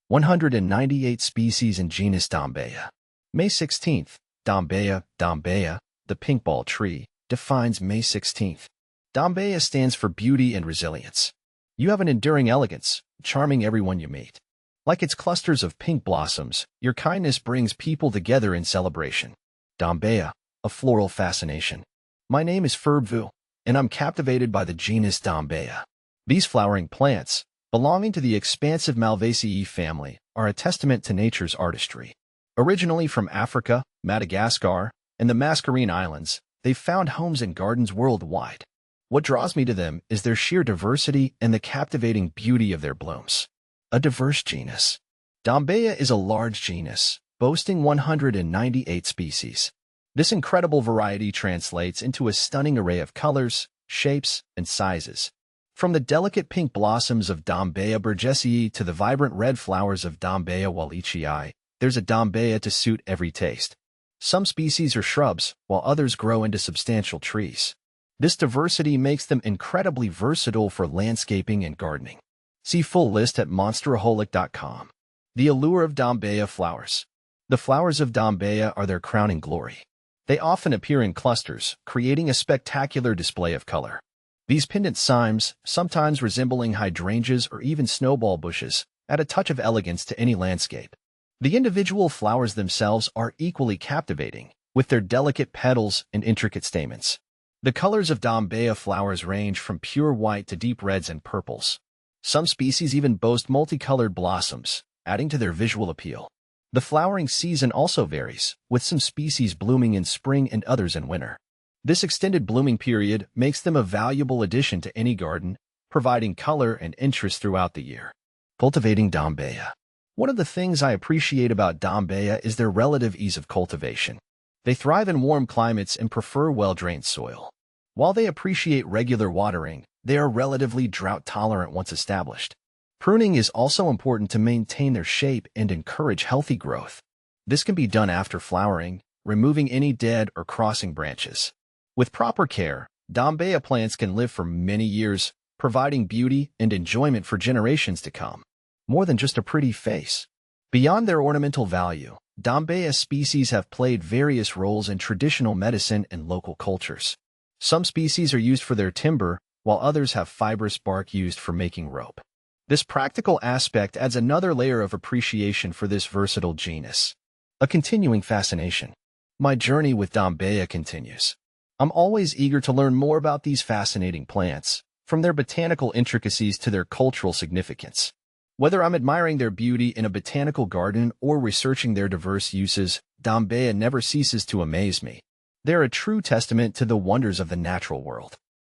198 species in genus Dombeya. May 16th. Dombeya, the pink ball tree, defines May 16th. Dombeya stands for beauty and resilience. You have an enduring elegance, charming everyone you meet. Like its clusters of pink blossoms, your kindness brings people together in celebration. Dombeya, a floral fascination. My name is Ferbvu, and I'm captivated by the genus Dombeya. These flowering plants, belonging to the expansive Malvaceae family, are a testament to nature's artistry. Originally from Africa, Madagascar, and the Mascarene Islands, they've found homes in gardens worldwide. What draws me to them is their sheer diversity and the captivating beauty of their blooms. A diverse genus. Dombeya is a large genus, boasting 198 species. This incredible variety translates into a stunning array of colors, shapes, and sizes. From the delicate pink blossoms of Dombeya burgessii to the vibrant red flowers of Dombeya wallichii, there's a Dombeya to suit every taste. Some species are shrubs, while others grow into substantial trees. This diversity makes them incredibly versatile for landscaping and gardening. See full list at monsteraholic.com. The allure of Dombeya flowers. The flowers of Dombeya are their crowning glory. They often appear in clusters, creating a spectacular display of color. These pendant cymes, sometimes resembling hydrangeas or even snowball bushes, add a touch of elegance to any landscape. The individual flowers themselves are equally captivating, with their delicate petals and intricate stamens. The colors of Dombeya flowers range from pure white to deep reds and purples. Some species even boast multicolored blossoms, adding to their visual appeal. The flowering season also varies, with some species blooming in spring and others in winter. This extended blooming period makes them a valuable addition to any garden, providing color and interest throughout the year. Cultivating Dombeya. One of the things I appreciate about Dombeya is their relative ease of cultivation. They thrive in warm climates and prefer well-drained soil. While they appreciate regular watering, they are relatively drought-tolerant once established. Pruning is also important to maintain their shape and encourage healthy growth. This can be done after flowering, removing any dead or crossing branches. With proper care, Dombeya plants can live for many years, providing beauty and enjoyment for generations to come. More than just a pretty face. Beyond their ornamental value, Dombeya species have played various roles in traditional medicine and local cultures. Some species are used for their timber, while others have fibrous bark used for making rope. This practical aspect adds another layer of appreciation for this versatile genus. A continuing fascination. My journey with Dombeya continues. I'm always eager to learn more about these fascinating plants, from their botanical intricacies to their cultural significance. Whether I'm admiring their beauty in a botanical garden or researching their diverse uses, Dombeya never ceases to amaze me. They're a true testament to the wonders of the natural world.